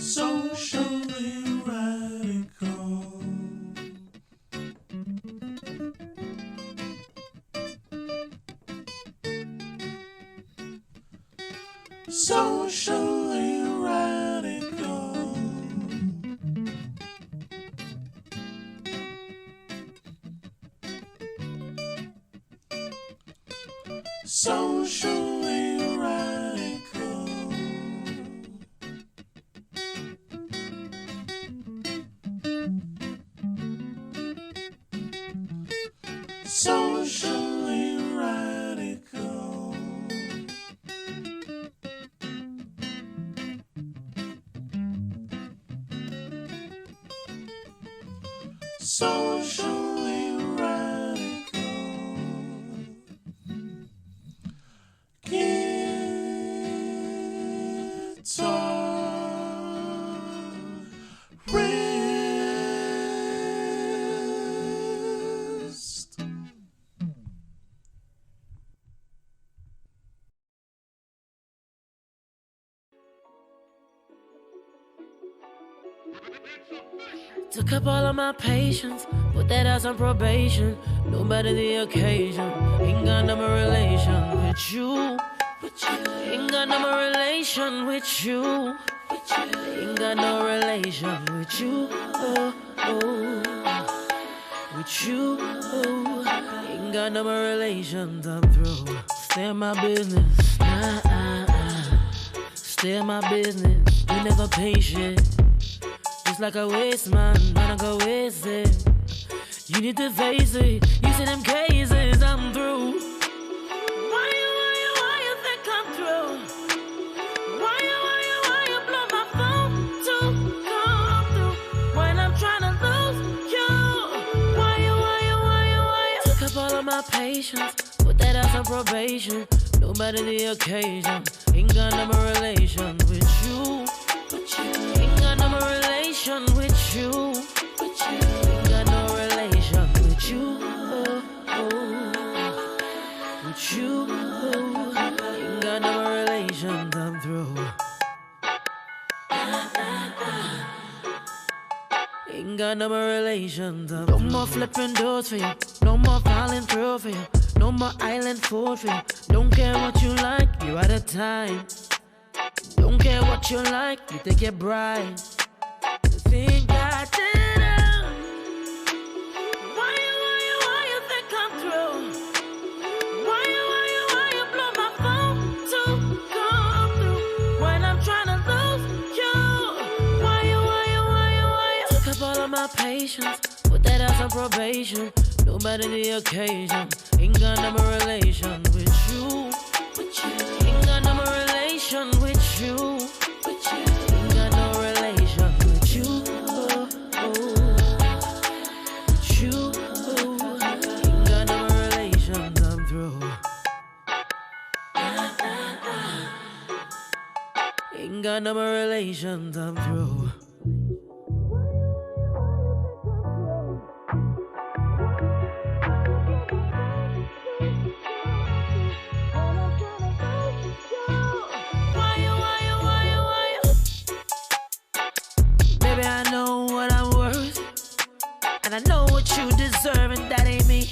Socially radical. Socially radical. Socially radical. Socially radical. Socially radical. Guitarist. Took up all of my patience, put that ass on probation. No matter the occasion, ain't got no more relation with you. Ain't got no more relation with you. Ain't got no relation with you. With you. Ain't got no more relation. I'm through. Stay in my business. Stay in my business. You never pay shit. Just like a waste man, wanna go waste it. You need to face it. You see them cases, I'm through. Why you think I'm through? Why you blow my phone to come through when I'm trying to lose you? Why you? Took up all of my patience, put that ass on probation. No matter the occasion, ain't got no more relation with you. Ain't got no more relation with you. Ain't got no relation with you. With you. Ain't got no more relation. I'm through. Ain't got no more relations. No more flipping doors for you. No more falling through for you. No more island food for you. Don't care what you like, you're out of time. Don't care what you like, you think you're bright. You think I did it. Why you think I'm through? Why you blow my phone to come through when I'm trying to lose you? Why you? Took up all of my patience, put that ass on probation. No matter the occasion, ain't got no more relation with you. Ain't got no more relation with you. Ain't got no relation with you. With you. Ain't got no more relation. I'm through. Ain't got no more relation. I'm through. Baby, I know what I'm worth, and I know what you deserve, and that ain't me.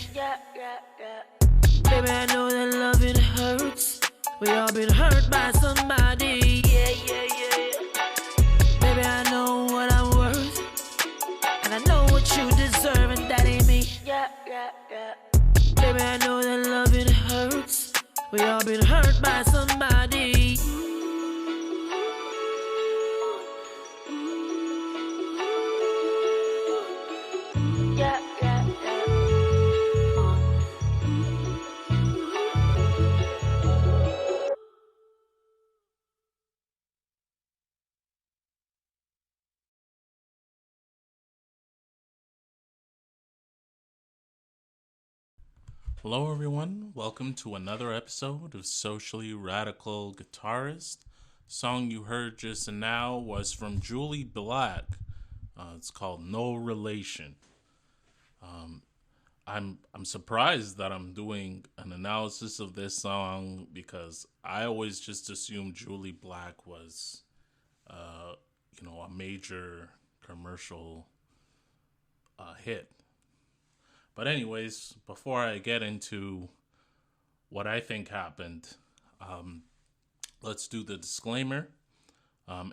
Baby, I know that love it hurts. We all been hurt by somebody. Baby, I know what I'm worth, and I know what you deserve, and that ain't me. Baby, I know that love it hurts. We all been hurt by somebody. Hello everyone, welcome to another episode of Socially Radical Guitarist. Song you heard just now was from Julie Black. It's called No Relation. I'm surprised that I'm doing an analysis of this song because I always just assumed Julie Black was a major commercial hit. But anyways, before I get into what I think happened, let's do the disclaimer.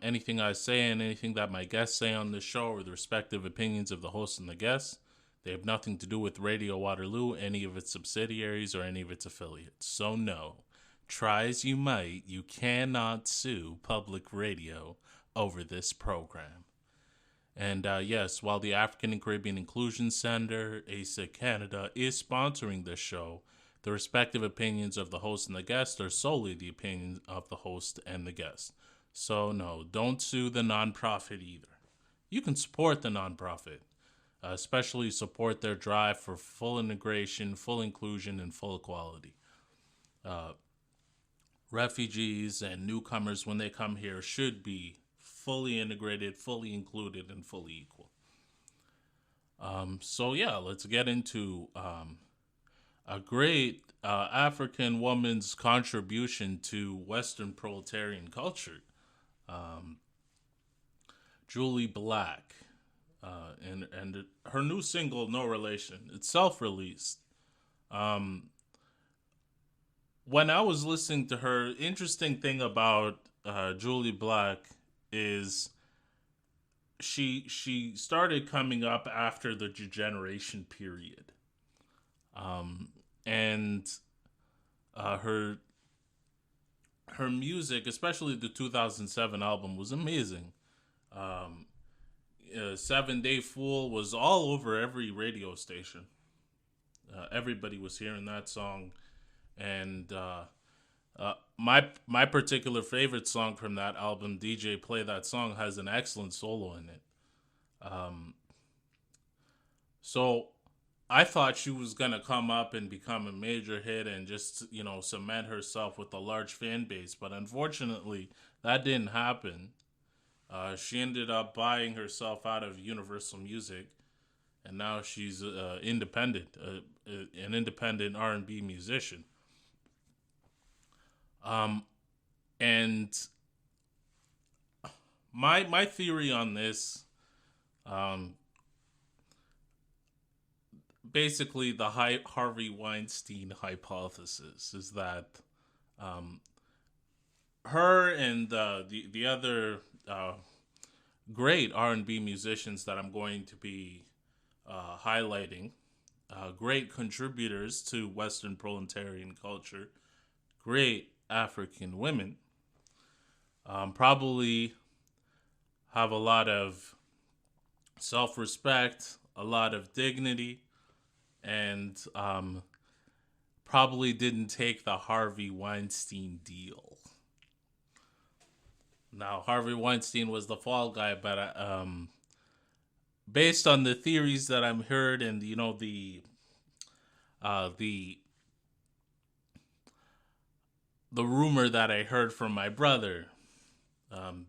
Anything I say and anything that my guests say on this show are the respective opinions of the host and the guests. They have nothing to do with Radio Waterloo, any of its subsidiaries, or any of its affiliates. So no, try as you might, you cannot sue public radio over this program. And yes, while the African and Caribbean Inclusion Center, ASIC Canada, is sponsoring this show, the respective opinions of the host and the guest are solely the opinions of the host and the guest. So no, don't sue the nonprofit either. You can support the nonprofit, especially support their drive for full integration, full inclusion, and full equality. Refugees and newcomers, when they come here, should be fully integrated, fully included, and fully equal. So yeah, let's get into a great African woman's contribution to Western proletarian culture. Jully Black, and her new single "No Relation." It's self-released. When I was listening to her, interesting thing about Jully Black is she started coming up after the Generation period, and her music, especially the 2007 album, was amazing. 7 Day Fool was all over every radio station. Everybody was hearing that song, and my particular favorite song from that album, DJ Play That Song, has an excellent solo in it. So I thought she was gonna come up and become a major hit and just cement herself with a large fan base, but unfortunately that didn't happen. She ended up buying herself out of Universal Music, and now she's independent, an independent R&B musician. And my theory on this, basically the Harvey Weinstein hypothesis, is that her and the other great R&B musicians that I'm going to be highlighting, great contributors to Western proletarian culture, great African women, probably have a lot of self-respect, a lot of dignity, and probably didn't take the Harvey Weinstein deal. Now, Harvey Weinstein was the fall guy, but based on the theories that I've heard and the rumor that I heard from my brother,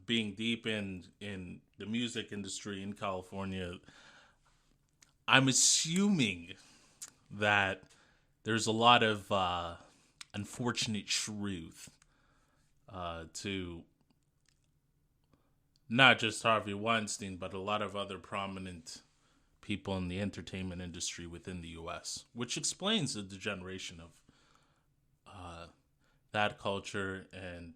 being deep in the music industry in California, I'm assuming that there's a lot of unfortunate truth to not just Harvey Weinstein, but a lot of other prominent people in the entertainment industry within the U.S., which explains the degeneration of that culture and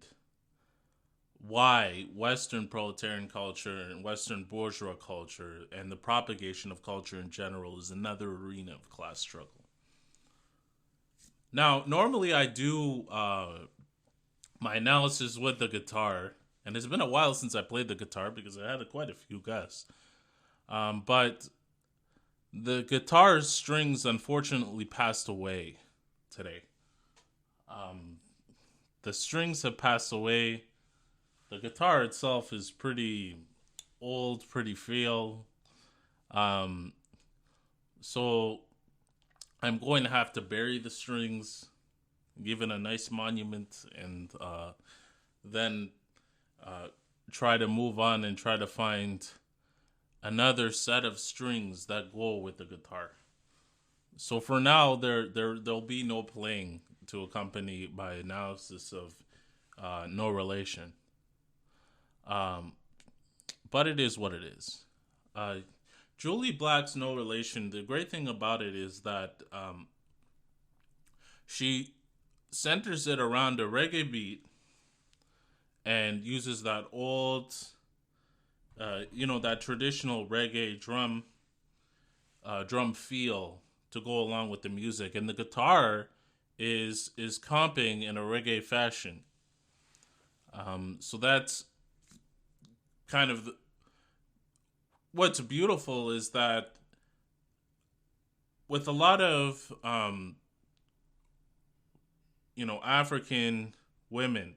why Western proletarian culture and Western bourgeois culture and the propagation of culture in general is another arena of class struggle. Now, normally I do my analysis with the guitar, and it's been a while since I played the guitar because I had quite a few guests. But the guitar strings unfortunately passed away today. The strings have passed away. The guitar itself is pretty old, pretty frail. So I'm going to have to bury the strings, give it a nice monument, and then try to move on and try to find another set of strings that go with the guitar. So for now, there'll be no playing to accompany my analysis of No Relation. but it is what it is. Uh, Julie Black's No Relation. The great thing about it is that she centers it around a reggae beat and uses that old, that traditional reggae drum feel to go along with the music, and the guitar is comping in a reggae fashion. So that's kind of what's beautiful is that with a lot of African women,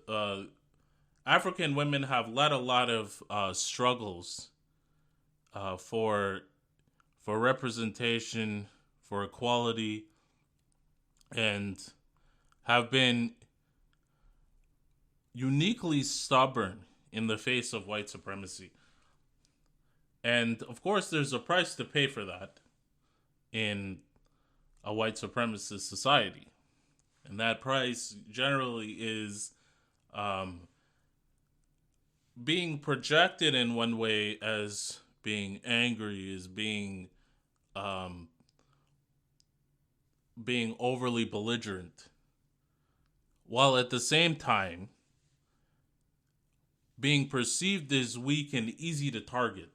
uh, African women have led a lot of struggles for representation, for equality, and have been uniquely stubborn in the face of white supremacy. And of course, there's a price to pay for that in a white supremacist society. And that price generally is um, being projected in one way as being angry, as um, being overly belligerent, while at the same time being perceived as weak and easy to target.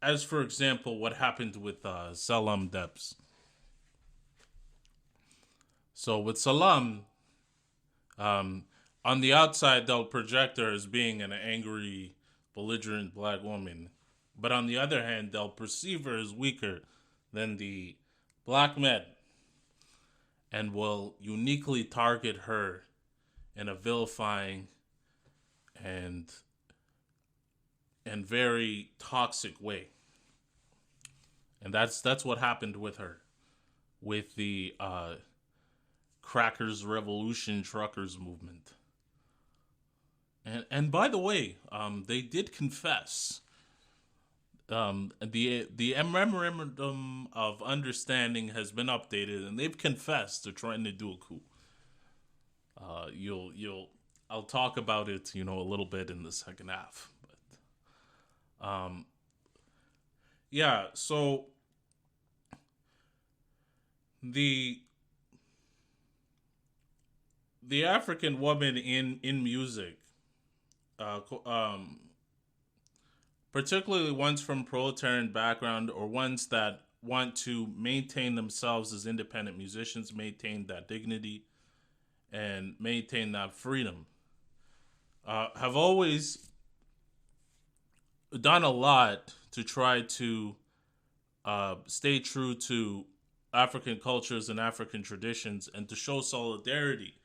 As, for example, what happened with Salam Debs. So with Salam, on the outside, they'll project her as being an angry, belligerent black woman. But on the other hand, they'll perceive her as weaker than the black men and will uniquely target her in a vilifying and very toxic way. And that's what happened with her, with the Crackers Revolution Truckers movement. And by the way, they did confess. The memorandum of understanding has been updated, and they've confessed to trying to do a coup. I'll talk about it, a little bit in the second half. But yeah, so the African woman in music, particularly ones from proletarian background or ones that want to maintain themselves as independent musicians, maintain that dignity, and maintain that freedom, have always done a lot to try to stay true to African cultures and African traditions and to show solidarity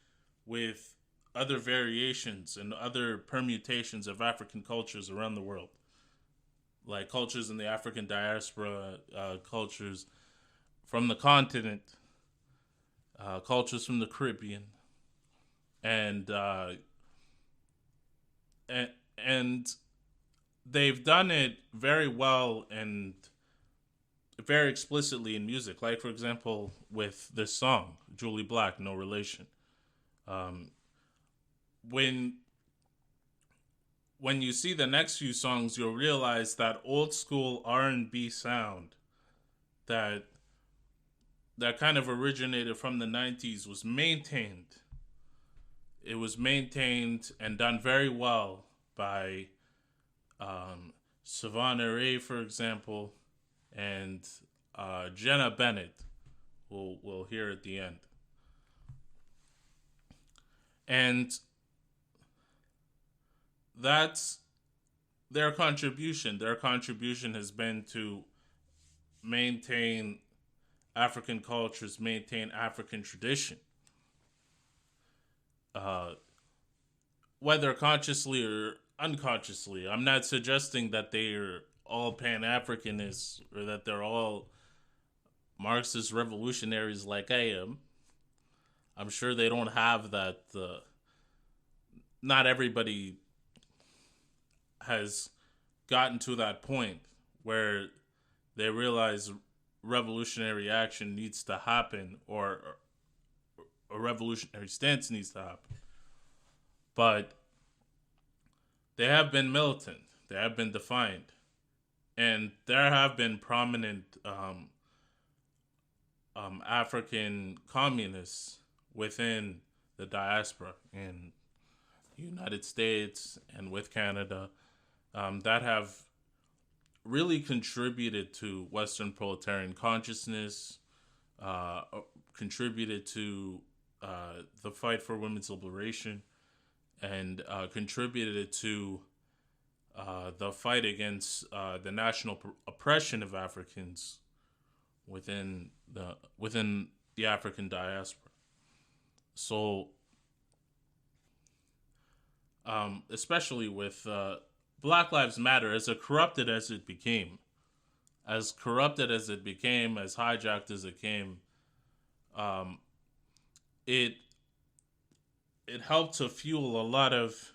with other variations and other permutations of African cultures around the world, like cultures in the African diaspora, cultures from the continent, cultures from the Caribbean, and they've done it very well and very explicitly in music. Like, for example, with this song, Julie Black, No Relation. When you see the next few songs, you'll realize that old school R&B sound that kind of originated from the 90s was maintained. It was maintained and done very well by Savannah Ray, for example, and Jenna Bennett, we'll hear at the end. And that's their contribution. Their contribution has been to maintain African cultures, maintain African tradition. Whether consciously or unconsciously, I'm not suggesting that they're all Pan-Africanists or that they're all Marxist revolutionaries like I am. I'm sure they don't have that. Not everybody has gotten to that point where they realize revolutionary action needs to happen or a revolutionary stance needs to happen. But they have been militant, they have been defined, and there have been prominent African communists within the diaspora in the United States and with Canada that have really contributed to Western proletarian consciousness, uh, contributed to the fight for women's liberation, and contributed to the fight against the national oppression of Africans within the African diaspora. So, especially with Black Lives Matter, as corrupted as it became, as hijacked as it came, um, it it helped to fuel a lot of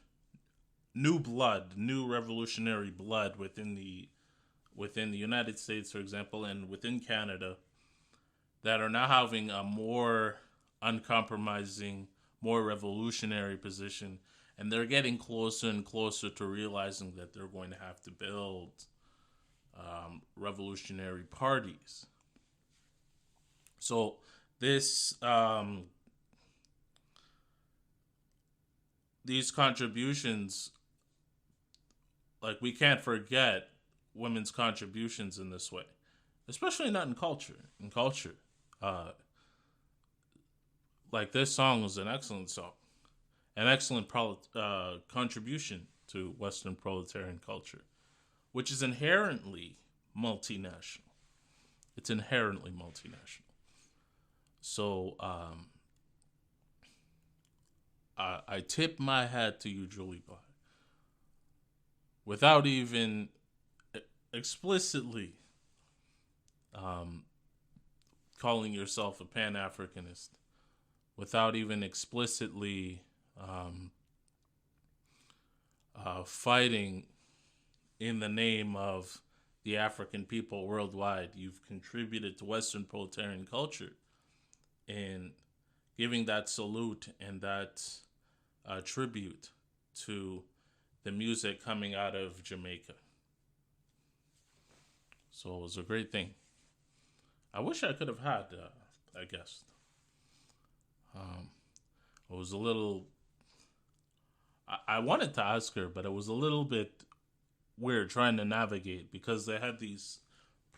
new revolutionary blood within the United States, for example, and within Canada, that are now having a more uncompromising, more revolutionary position, and they're getting closer and closer to realizing that they're going to have to build revolutionary parties. So this these contributions, like, we can't forget women's contributions in this way, especially not in culture. Uh, like, this song was an excellent song, an excellent contribution to Western proletarian culture, which is inherently multinational. It's inherently multinational. So I tip my hat to you, Julie Black, without even explicitly calling yourself a Pan-Africanist, without even explicitly fighting in the name of the African people worldwide. You've contributed to Western proletarian culture in giving that salute and that tribute to the music coming out of Jamaica. So it was a great thing. I wish I could have had a guest. It was a little. I wanted to ask her, but it was a little bit weird trying to navigate because they had these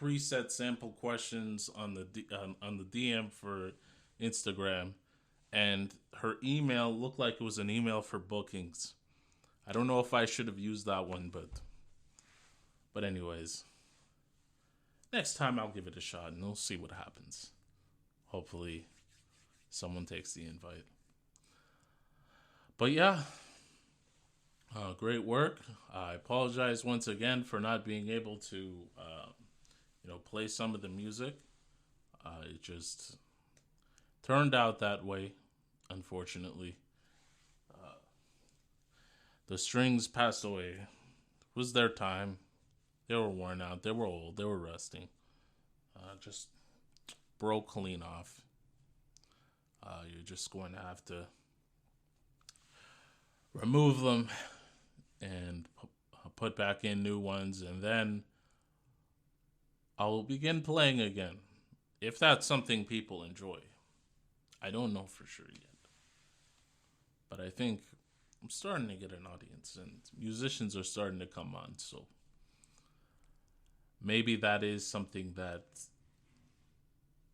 preset sample questions on the DM for Instagram, and her email looked like it was an email for bookings. I don't know if I should have used that one, but anyways, next time I'll give it a shot and we'll see what happens. Hopefully someone takes the invite. But yeah, great work. I apologize once again for not being able to, play some of the music. It just turned out that way, unfortunately. The strings passed away. It was their time. They were worn out. They were old. They were rusting. Just broke clean off. You're just going to have to remove them and put back in new ones, and then I'll begin playing again. If that's something people enjoy. I don't know for sure yet. But I think I'm starting to get an audience, and musicians are starting to come on, so maybe that is something that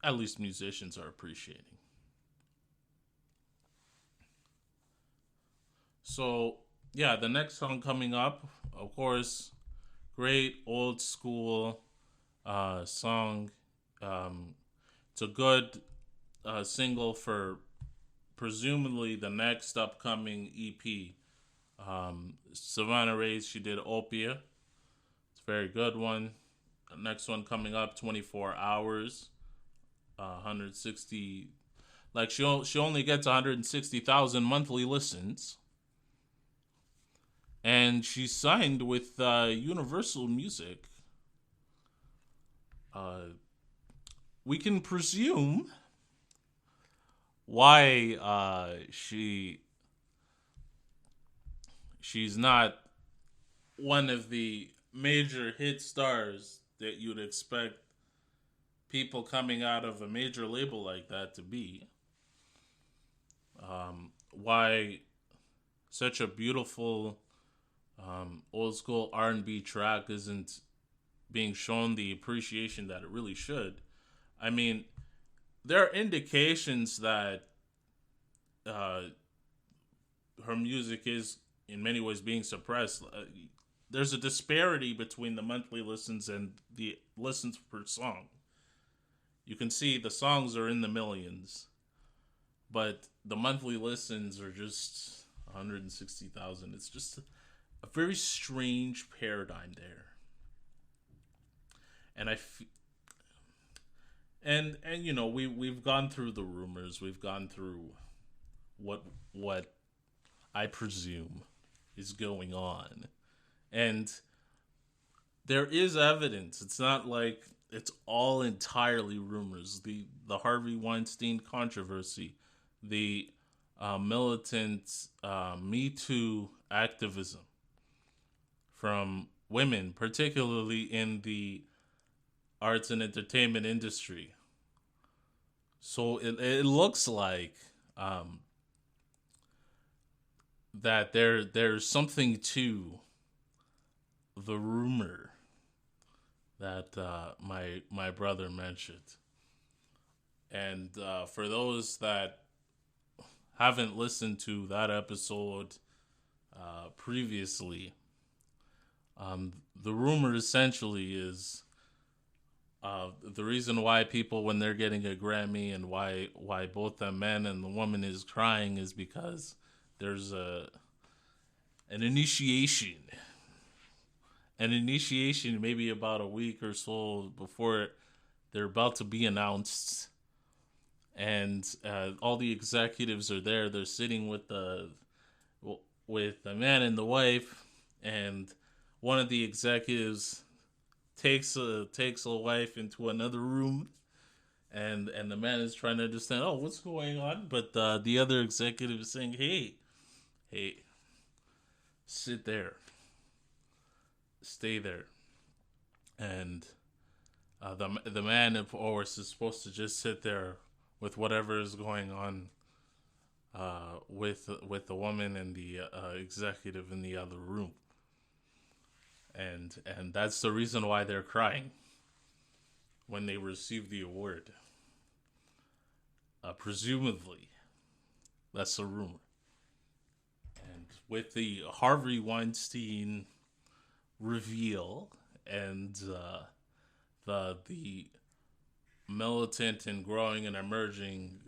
at least musicians are appreciating. So, yeah, the next song coming up, of course, great old school song. It's a good single for presumably the next upcoming EP. Savannah Reyes, she did Opia. It's a very good one. The next one coming up, 24 Hours. 160, like she only gets 160,000 monthly listens. And she's signed with Universal Music. We can presume why she's not one of the major hit stars that you'd expect people coming out of a major label like that to be. Why such a beautiful old school R&B track isn't being shown the appreciation that it really should. I mean, there are indications that her music is in many ways being suppressed. There's a disparity between the monthly listens and the listens per song. You can see the songs are in the millions, but the monthly listens are just 160,000. It's just a very strange paradigm there. And and you know, we've gone through the rumors, we've gone through what I presume is going on. And there is evidence. It's not like it's all entirely rumors. The Harvey Weinstein controversy, the militant Me Too activism from women, particularly in the arts and entertainment industry. So it looks like that there's something to the rumor that my brother mentioned. And for those that haven't listened to that episode previously, the rumor essentially is the reason why people, when they're getting a Grammy, and why both the man and the woman is crying, is because there's an initiation. An initiation maybe about a week or so before they're about to be announced. And all the executives are there. They're sitting with the man and the wife, and one of the executives takes a wife into another room, and the man is trying to understand, oh, what's going on? But the other executive is saying, hey, sit there, stay there. And the man, of course, is supposed to just sit there with whatever is going on with the woman and the executive in the other room. And that's the reason why they're crying when they receive the award. Presumably, that's a rumor. And with the Harvey Weinstein reveal and the militant and growing and emerging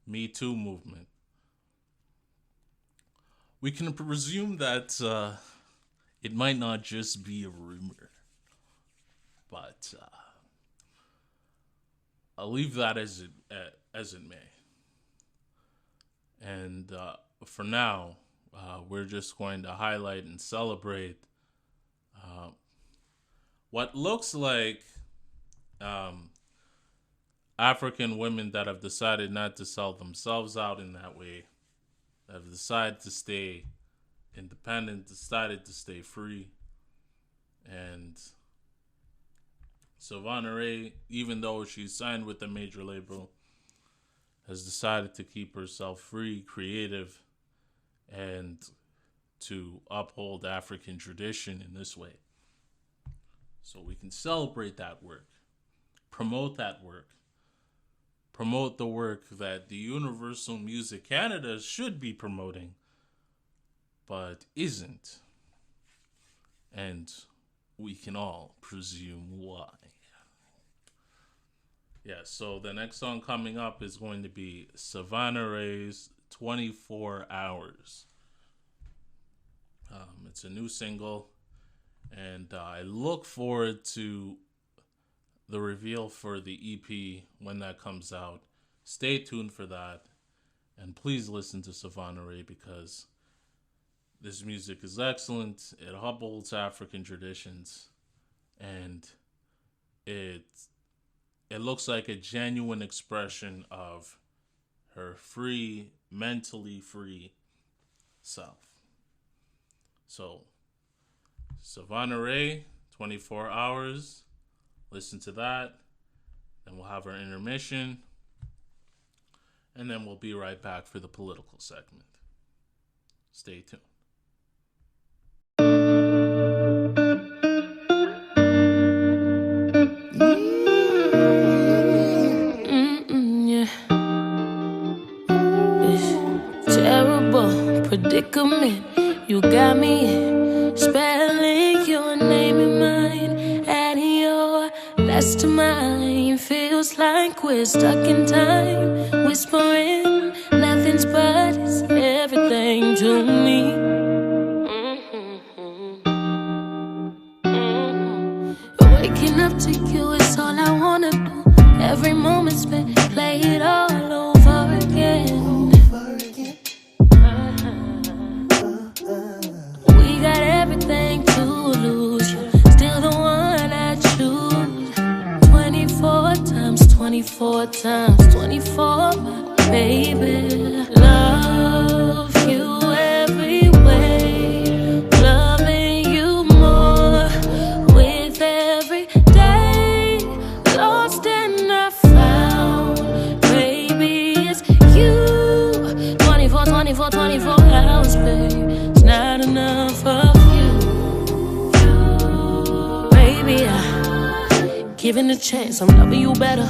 Me Too movement, we can presume that it might not just be a rumor, but I'll leave that as it may. And for now, we're just going to highlight and celebrate what looks like African women that have decided not to sell themselves out in that way, that have decided to stay independent, decided to stay free. And Savannah Ré, even though she's signed with a major label, has decided to keep herself free, creative, and to uphold African tradition in this way. So we can celebrate that work, promote that work, promote the work that the Universal Music Canada should be promoting, but isn't. And we can all presume why. Yeah, so the next song coming up is going to be Savannah Ré's 24 Hours. It's a new single, and I look forward to the reveal for the EP when that comes out. Stay tuned for that, and please listen to Savannah Ré, because this music is excellent. It upholds African traditions, and it looks like a genuine expression of her free, mentally free self. So Savannah Ray, 24 Hours. Listen to that. Then we'll have our intermission. And then we'll be right back for the political segment. Stay tuned. Predicament, you got me in. Spelling your name in mine, adding your last to mine. Feels like we're stuck in time, whispering nothing's but it's everything to me. Waking up to you is all I wanna do. Every moment spent, play it all over again. Got everything to lose. You're still the one I choose. 24 times, 24 times, 24, my baby. Love you every way. Loving you more with every day. Lost and I found. Baby, it's you. 24, 24, 24 hours, baby. It's not enough of you. Baby, I given a chance, I'm loving you better.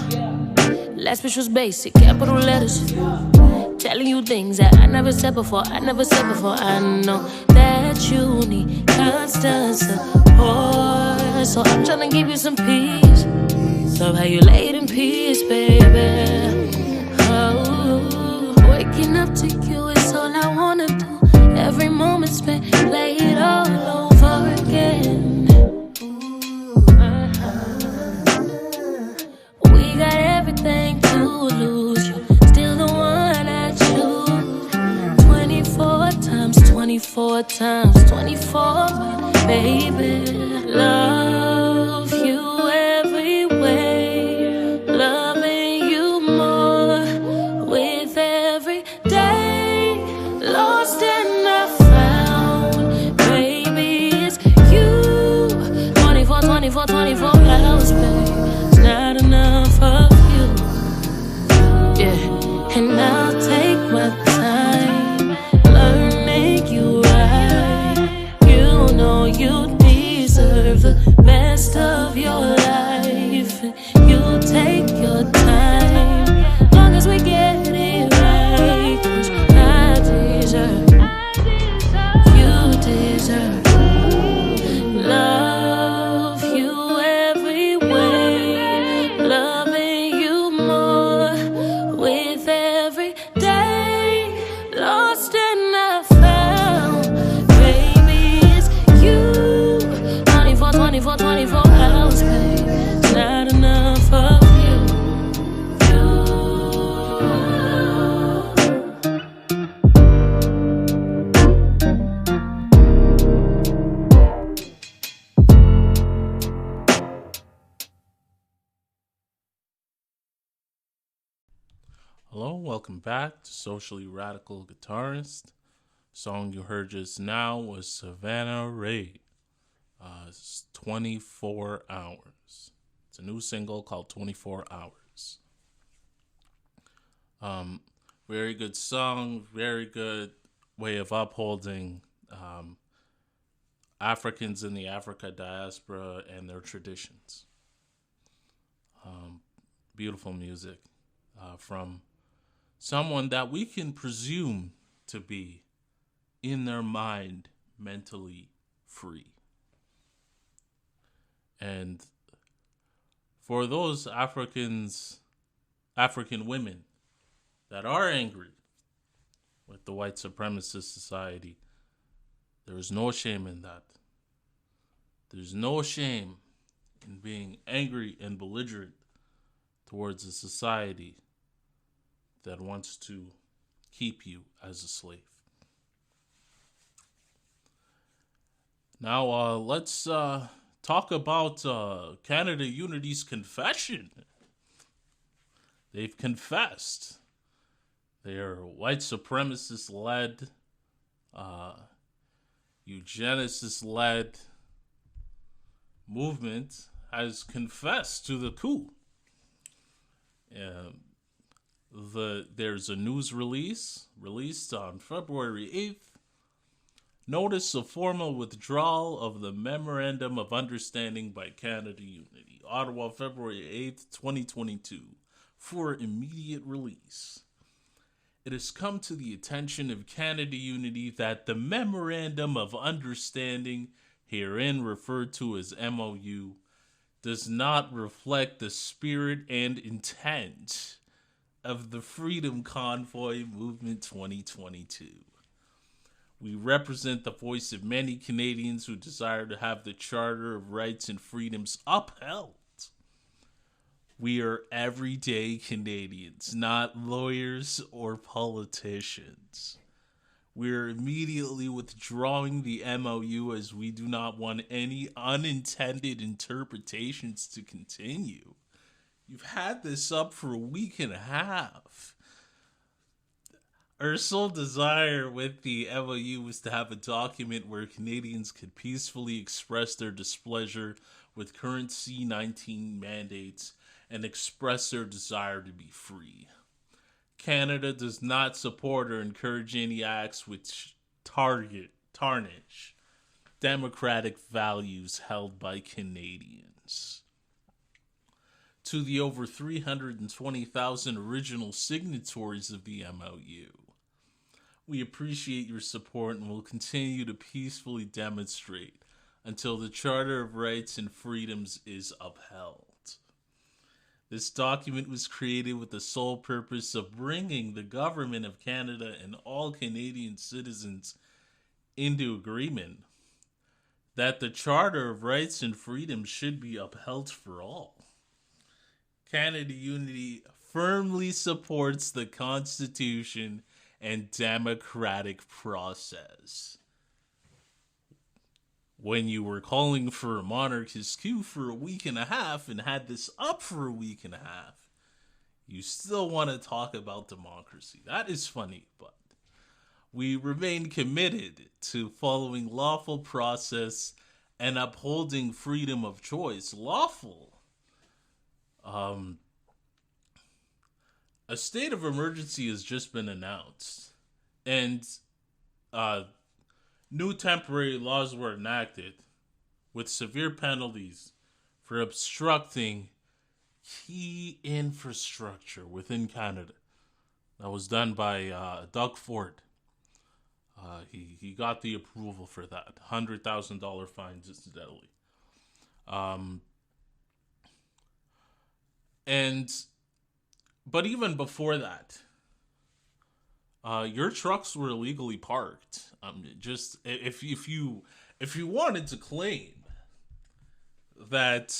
Last bitch was basic, capital letters. Telling you things that I never said before, I never said before. I know that you need constant support, so I'm tryna give you some peace. Love how you laid in peace, baby. Oh, waking up to you is all I wanna do. Every moment spent, play it all over again. We got everything to lose. You're still the one I choose. 24 times, 24 times, 24, my baby. Love you every way. Loving you more with every day. Lost and I found. Baby, it's you. 24, 24, 24 hours, baby. It's not enough of you. Yeah, and I'll take my time learning you right. You know you deserve the best of your life. You take your time, long as we get it right. 'Cause I deserve, you deserve. Love you every way. Loving you more with every day. Lost and I found. Baby, it's you. 24, 24, 24 hours, baby. It's not enough of you. Hello, welcome back to Socially Radical Guitarist. Song you heard just now was Savannah Ray. It's 24 Hours. It's a new single called 24 Hours. Very good song, very good way of upholding Africans in the Africa diaspora and their traditions. Beautiful music from someone that we can presume to be in their mind mentally free. And for those African women that are angry with the white supremacist society, there is no shame in that. There's no shame in being angry and belligerent towards a society that wants to keep you as a slave. Now, let's talk about Canada Unity's confession. They've confessed. They are white supremacist-led, eugenicist-led movement has confessed to the coup. Uh, there's a news released on February 8th. Notice of formal withdrawal of the Memorandum of Understanding by Canada Unity. Ottawa, February 8th, 2022. For immediate release. It has come to the attention of Canada Unity that the Memorandum of Understanding, herein referred to as MOU, does not reflect the spirit and intent of the Freedom Convoy Movement 2022. We represent the voice of many Canadians who desire to have the Charter of Rights and Freedoms upheld. We are everyday Canadians, not lawyers or politicians. We are immediately withdrawing the MOU as we do not want any unintended interpretations to continue. You've had this up for a week and a half. Our sole desire with the MOU was to have a document where Canadians could peacefully express their displeasure with current C-19 mandates and express their desire to be free. Canada does not support or encourage any acts which tarnish democratic values held by Canadians. To the over 320,000 original signatories of the MOU, we appreciate your support and will continue to peacefully demonstrate until the Charter of Rights and Freedoms is upheld. This document was created with the sole purpose of bringing the Government of Canada and all Canadian citizens into agreement that the Charter of Rights and Freedoms should be upheld for all. Canada Unity firmly supports the Constitution and democratic process. When you were calling for a monarchist coup for a week and a half and had this up for a week and a half, you still want to talk about democracy. That is funny, but we remain committed to following lawful process and upholding freedom of choice. Lawful. A state of emergency has just been announced, and new temporary laws were enacted with severe penalties for obstructing key infrastructure within Canada. That was done by Doug Ford. He got the approval for that. $100,000 fines, incidentally. But even before that, your trucks were illegally parked. Just if you wanted to claim that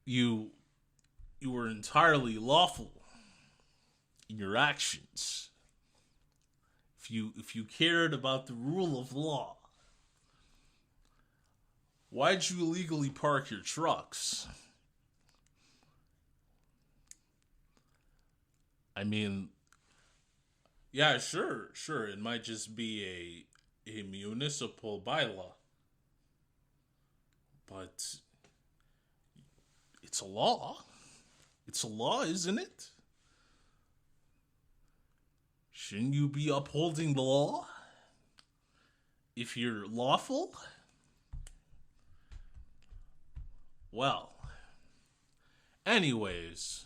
you were entirely lawful in your actions, if you cared about the rule of law, why'd you illegally park your trucks? I mean, yeah, sure. It might just be a municipal bylaw. But it's a law. It's a law, isn't it? Shouldn't you be upholding the law if you're lawful? Well, anyways,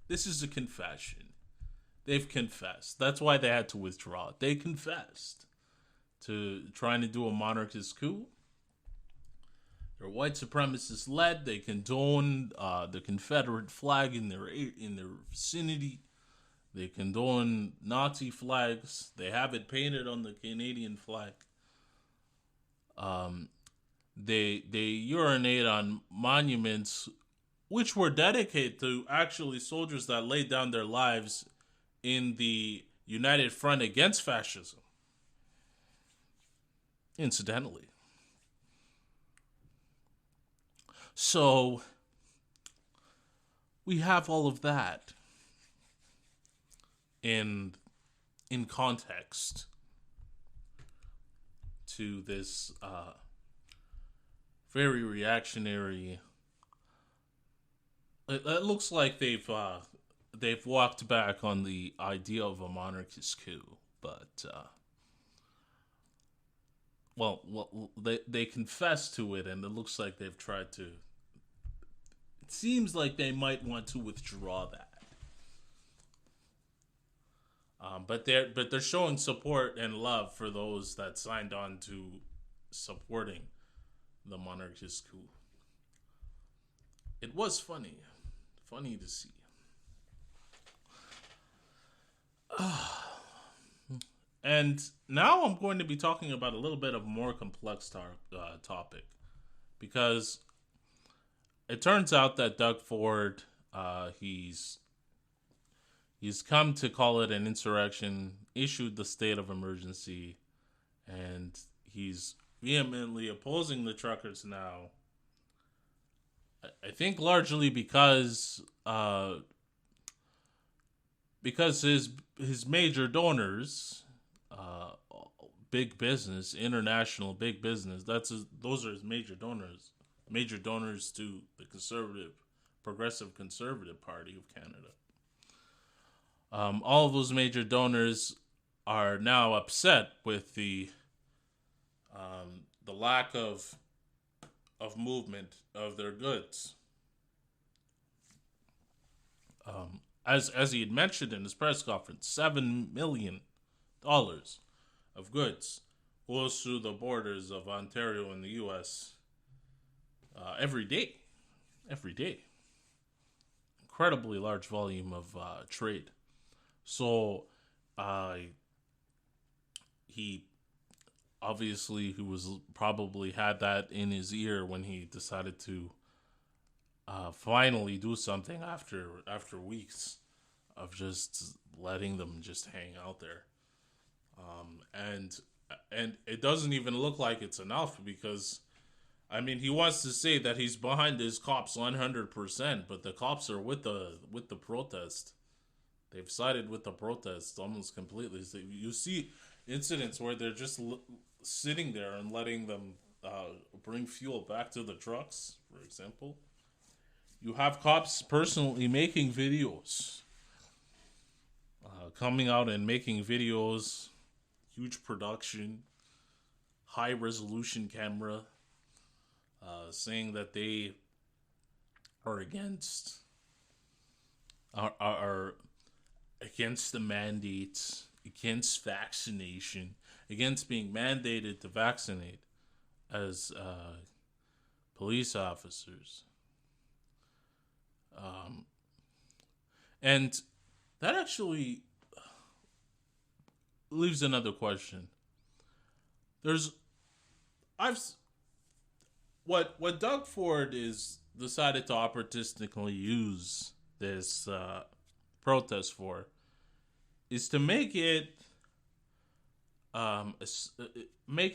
this is a confession. They've confessed. That's why they had to withdraw. They confessed to trying to do a monarchist coup. They're white supremacist led. They condone the Confederate flag in their vicinity. They condone Nazi flags. They have it painted on the Canadian flag. They urinate on monuments which were dedicated to actually soldiers that laid down their lives in the United Front against fascism. Incidentally. So, we have all of that in context to this very reactionary. It looks like they've walked back on the idea of a monarchist coup, but they confess to it, and it looks like they've tried to. It seems like they might want to withdraw that. But they're showing support and love for those that signed on to supporting the monarchist coup. It was funny to see. And now I'm going to be talking about a little bit of a more complex topic, because it turns out that Doug Ford, he's come to call it an insurrection, issued the state of emergency, and he's vehemently opposing the truckers now. I think largely because his major donors, big business, international big business, those are his major donors to the Progressive Conservative Party of Canada. All of those major donors are now upset with the lack of movement of their goods. As he had mentioned in his press conference, $7 million of goods goes through the borders of Ontario and the U.S. Every day. Incredibly large volume of trade. So, he was probably had that in his ear when he decided to finally do something after weeks of just letting them just hang out there. And it doesn't even look like it's enough, because I mean, he wants to say that he's behind his cops 100%, but the cops are with the protest. They've sided with the protest almost completely. So you see incidents where they're just sitting there and letting them bring fuel back to the trucks, for example. You have cops personally making videos, coming out and making videos, huge production, high resolution camera, saying that they are against the mandates, against vaccination, against being mandated to vaccinate as police officers. And that actually leaves another question. What Doug Ford is decided to opportunistically use this protest for is to make it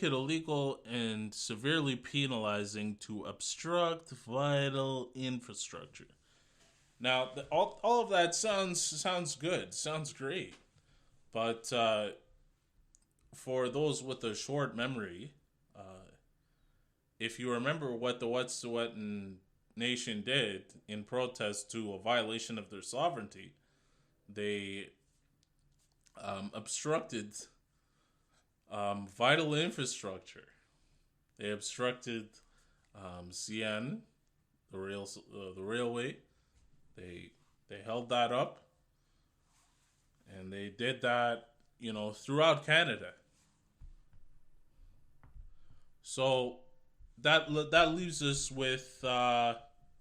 illegal and severely penalizing to obstruct vital infrastructure. Now, all of that sounds good, sounds great, but for those with a short memory, if you remember what the Wet'suwet'en Nation did in protest to a violation of their sovereignty, they obstructed vital infrastructure. They obstructed CN, the railway. They held that up, and they did that, throughout Canada. So that leaves us with a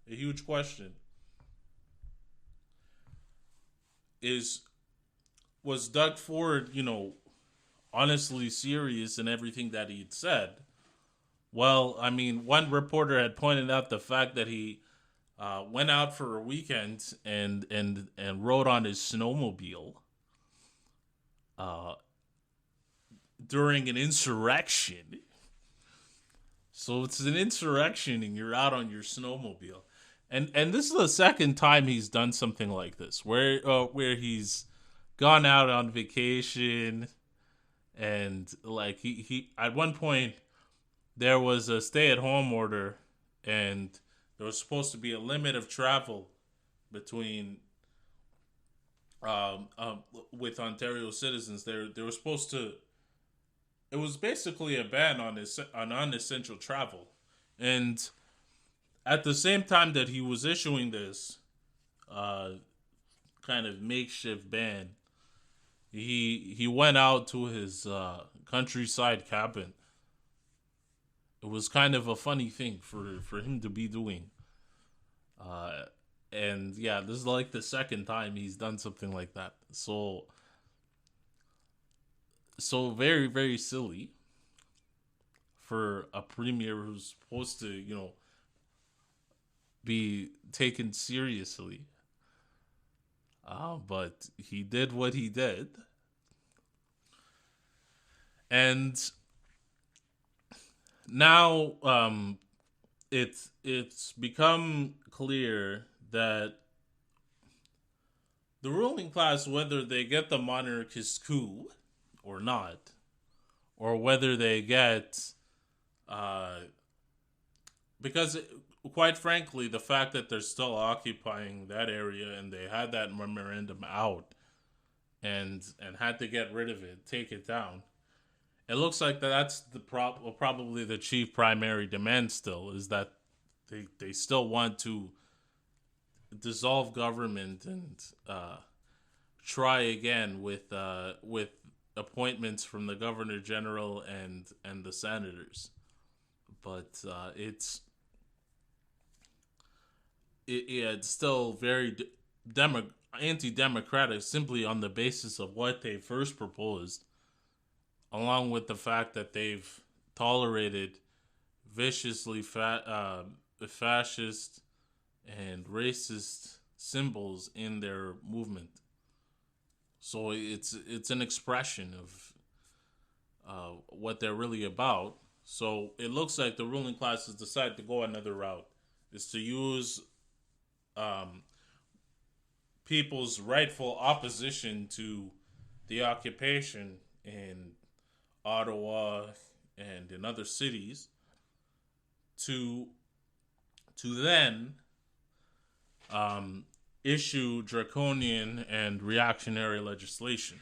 huge question: was Doug Ford, honestly serious in everything that he'd said? Well, I mean, one reporter had pointed out the fact that he went out for a weekend and rode on his snowmobile during an insurrection. So it's an insurrection and you're out on your snowmobile. And this is the second time he's done something like this, where he's gone out on vacation, and like he at one point there was a stay-at-home order and there was supposed to be a limit of travel between with Ontario citizens. They were supposed to. It was basically a ban on unessential travel, and at the same time that he was issuing this uh, kind of makeshift ban, he went out to his countryside cabin. It was kind of a funny thing for him to be doing. Uh, and yeah, this is like the second time he's done something like that. So very very silly for a premier who's supposed to be taken seriously. But he did what he did, and now it's become clear that the ruling class, whether they get the monarchist coup or not, or whether they get, uh, because quite frankly, the fact that they're still occupying that area and they had that memorandum out and had to get rid of it, take it down. It looks like that's probably the chief primary demand still is that they still want to dissolve government and try again with appointments from the governor general and the senators. But it's still very anti-democratic simply on the basis of what they first proposed, along with the fact that they've tolerated viciously fascist and racist symbols in their movement. So it's an expression of what they're really about. So it looks like the ruling class has decided to go another route, is to use people's rightful opposition to the occupation in Ottawa and in other cities to then issue draconian and reactionary legislation.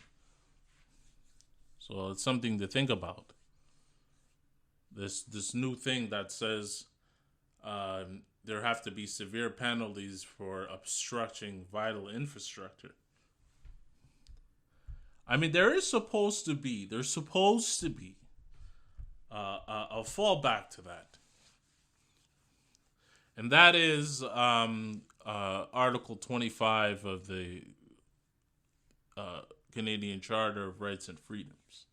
So it's something to think about. This new thing that says there have to be severe penalties for obstructing vital infrastructure. I mean, there's supposed to be a fallback to that, and that is Article 25 of the Canadian Charter of Rights and Freedoms,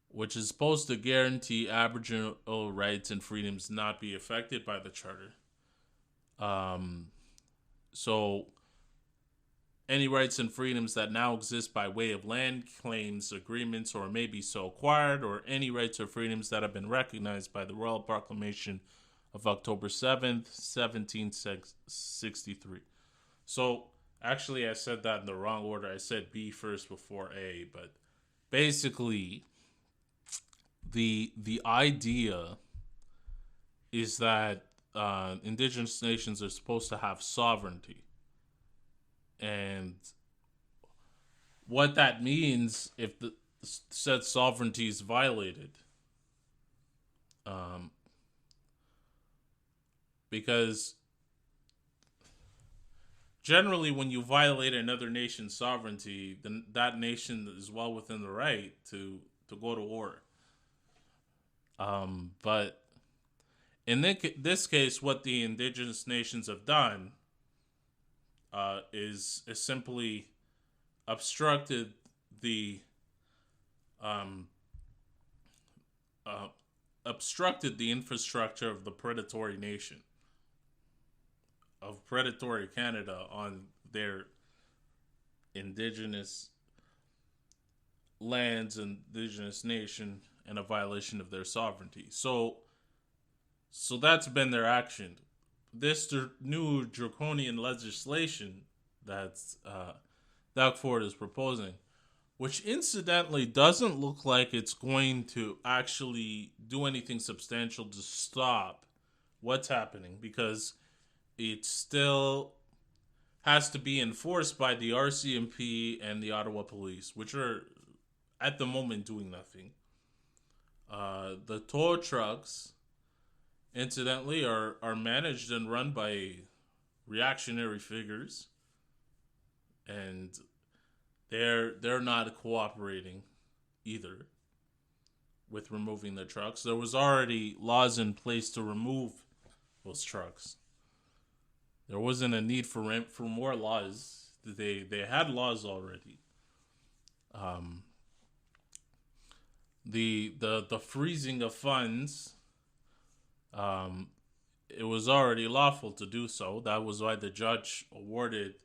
which is supposed to guarantee Aboriginal rights and freedoms not be affected by the Charter. So any rights and freedoms that now exist by way of land claims, agreements, or may be so acquired, or any rights or freedoms that have been recognized by the Royal Proclamation of October 7th, 1763. So, actually, I said that in the wrong order. I said B first before A, but basically, the idea is that indigenous nations are supposed to have sovereignty. And what that means if the said sovereignty is violated, because generally when you violate another nation's sovereignty, then that nation is well within the right to go to war. But in this case, what the indigenous nations have done is simply obstructed the infrastructure of the predatory nation, of predatory Canada, on their indigenous lands, indigenous nation, and a violation of their sovereignty. So that's been their action. This new draconian legislation that Doug Ford is proposing, which incidentally doesn't look like it's going to actually do anything substantial to stop what's happening, because it still has to be enforced by the RCMP and the Ottawa Police, which are at the moment doing nothing. The tow trucks, incidentally, are managed and run by reactionary figures, and they're not cooperating either with removing the trucks. There was already laws in place to remove those trucks. There wasn't a need for more laws. They had laws already. The freezing of funds, it was already lawful to do so. That was why the judge awarded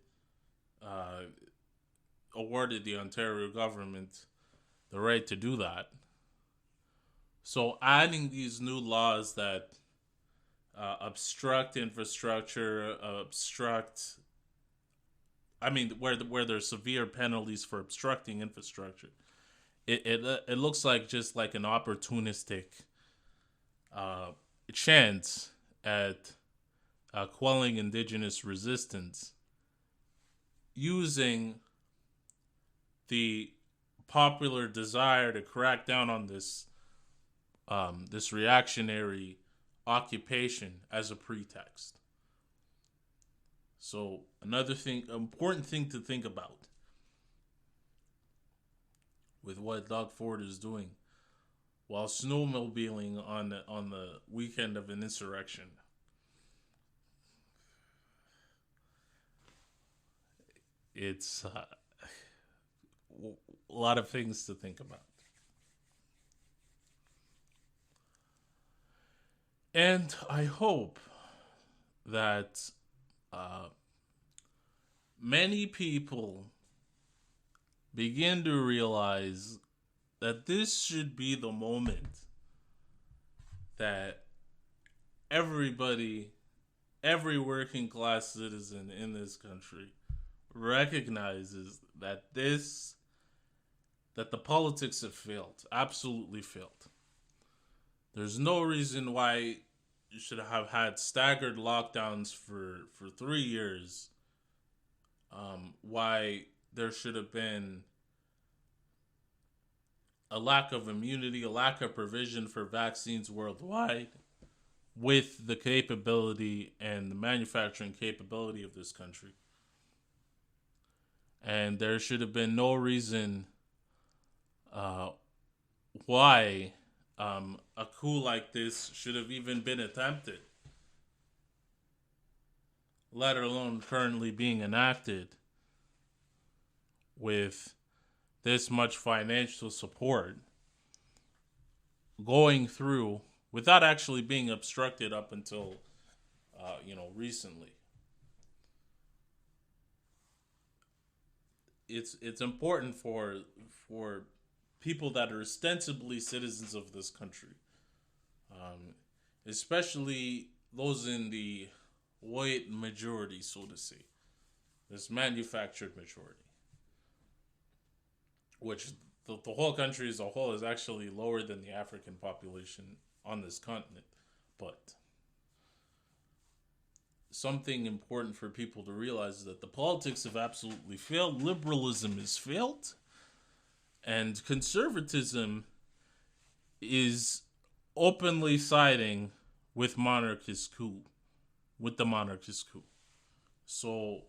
the Ontario government the right to do that. So adding these new laws that obstruct infrastructure, where there's severe penalties for obstructing infrastructure, it looks like just like an opportunistic chance at quelling Indigenous resistance, using the popular desire to crack down on this reactionary occupation as a pretext. So another important thing to think about with what Doug Ford is doing while snowmobiling on the weekend of an insurrection. It's a lot of things to think about. And I hope that many people begin to realize that this should be the moment that everybody, every working class citizen in this country recognizes that the politics have failed, absolutely failed. There's no reason why you should have had staggered lockdowns for 3 years. Why there should have been a lack of immunity, a lack of provision for vaccines worldwide, with the capability and the manufacturing capability of this country. And there should have been no reason why a coup like this should have even been attempted, let alone currently being enacted with this much financial support going through without actually being obstructed up until recently. It's important for people that are ostensibly citizens of this country, especially those in the white majority, so to say, this manufactured majority, which the whole country as a whole is actually lower than the African population on this continent. But something important for people to realize is that the politics have absolutely failed. Liberalism has failed. And conservatism is openly siding with the monarchist coup. So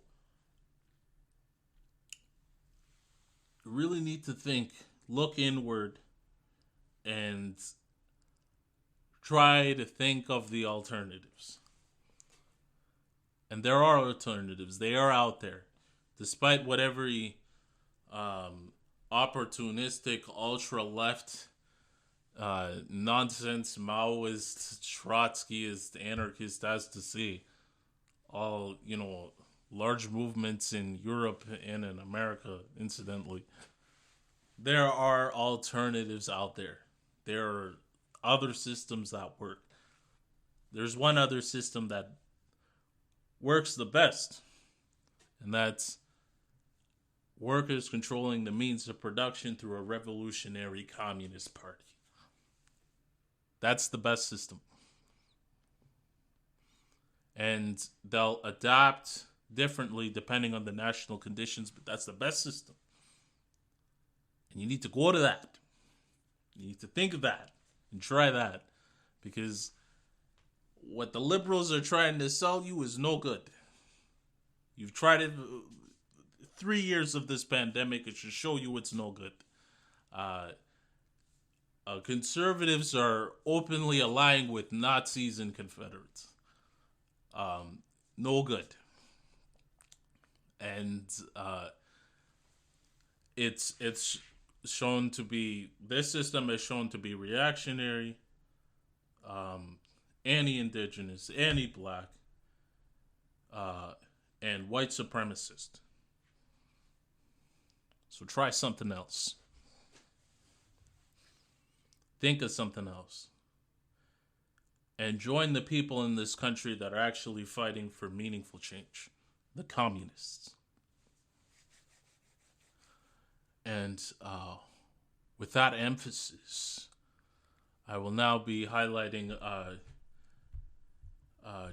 you really need to look inward, and try to think of the alternatives. And there are alternatives. They are out there. Despite what every opportunistic, ultra-left, nonsense, Maoist, Trotskyist, anarchist has to say, all, large movements in Europe and in America, incidentally, there are alternatives out there. There are other systems that work. There's one other system that works the best, and that's workers controlling the means of production through a revolutionary communist party. That's the best system. and they'll adapt differently depending on the national conditions, but that's the best system. And you need to go to that. You need to think of that and try that, because what the liberals are trying to sell you is no good. You've tried it 3 years of this pandemic. It should show you it's no good. Conservatives are openly allying with Nazis and Confederates. No good. And it's shown to be, this system is shown to be reactionary, anti-indigenous, anti-black, and white supremacist. So try something else. Think of something else. And join the people in this country that are actually fighting for meaningful change. The communists. And with that emphasis, I will now be highlighting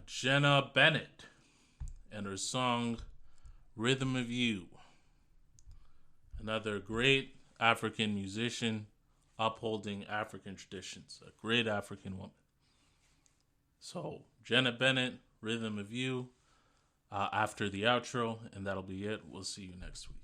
Jenna Bennett and her song Rhythm of You. Another great African musician upholding African traditions. A great African woman. So, Jenna Bennett, Rhythm of You, after the outro, and that'll be it. We'll see you next week.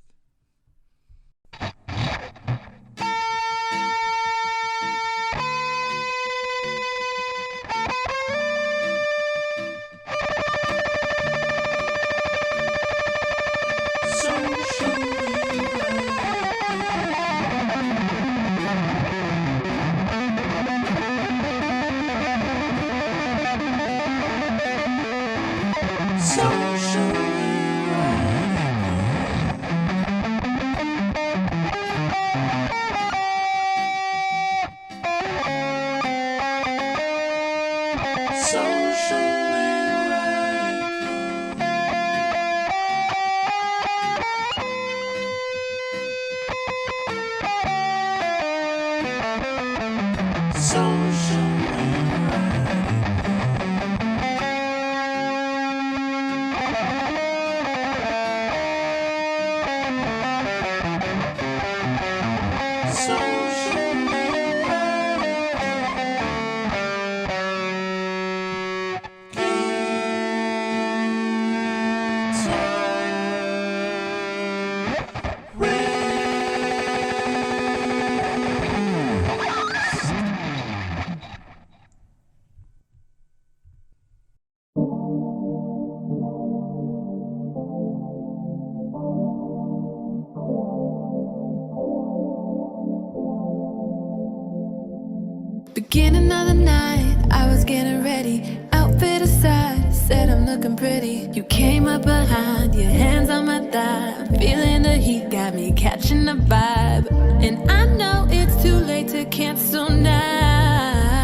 Beginning of the night, I was getting ready, outfit aside, said I'm looking pretty. You came up behind, your hands on my thigh, I'm feeling the heat, got me catching the vibe. And I know it's too late to cancel now.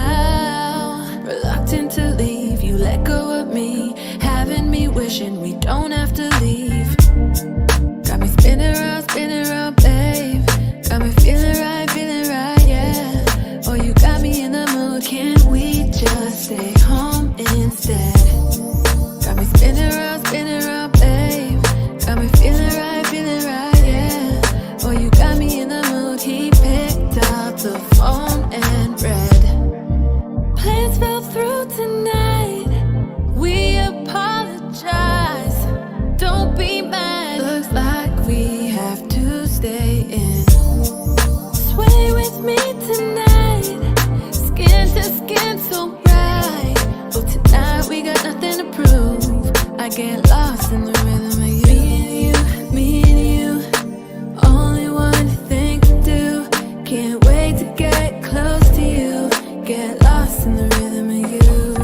Reluctant to leave, you let go of me, having me wishing we don't have to leave. Got me spinning around, babe. Got me feeling right, yeah. Oh, you got me in the mood, can't we just stay home instead? Got me spinning around, babe. Got me feeling right, yeah. Oh, you got me in the mood, he picked up the phone and read. Plans fell through tonight, we apologize. Don't be mad, looks like we have to stay in. Sway with me tonight, skin to skin so bright. Oh, tonight we got nothing to prove. I get lost in the rhythm of you. Me and you, only one thing to do. Can't wait to get close to you. Get lost in the rhythm of you.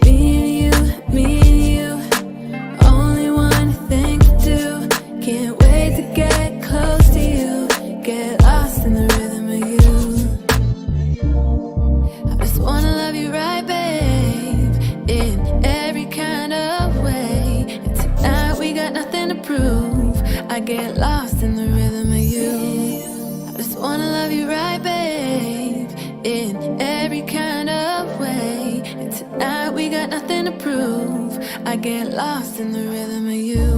Me and you, only one thing to do. Can't wait to get close to you. Get lost in the rhythm of you. I just wanna love you right, babe, in every kind of way. And tonight we got nothing to prove. I get lost in the rhythm of you. I just wanna love you right, babe, in every kind of way. And tonight we got nothing to prove. I get lost in the rhythm of you.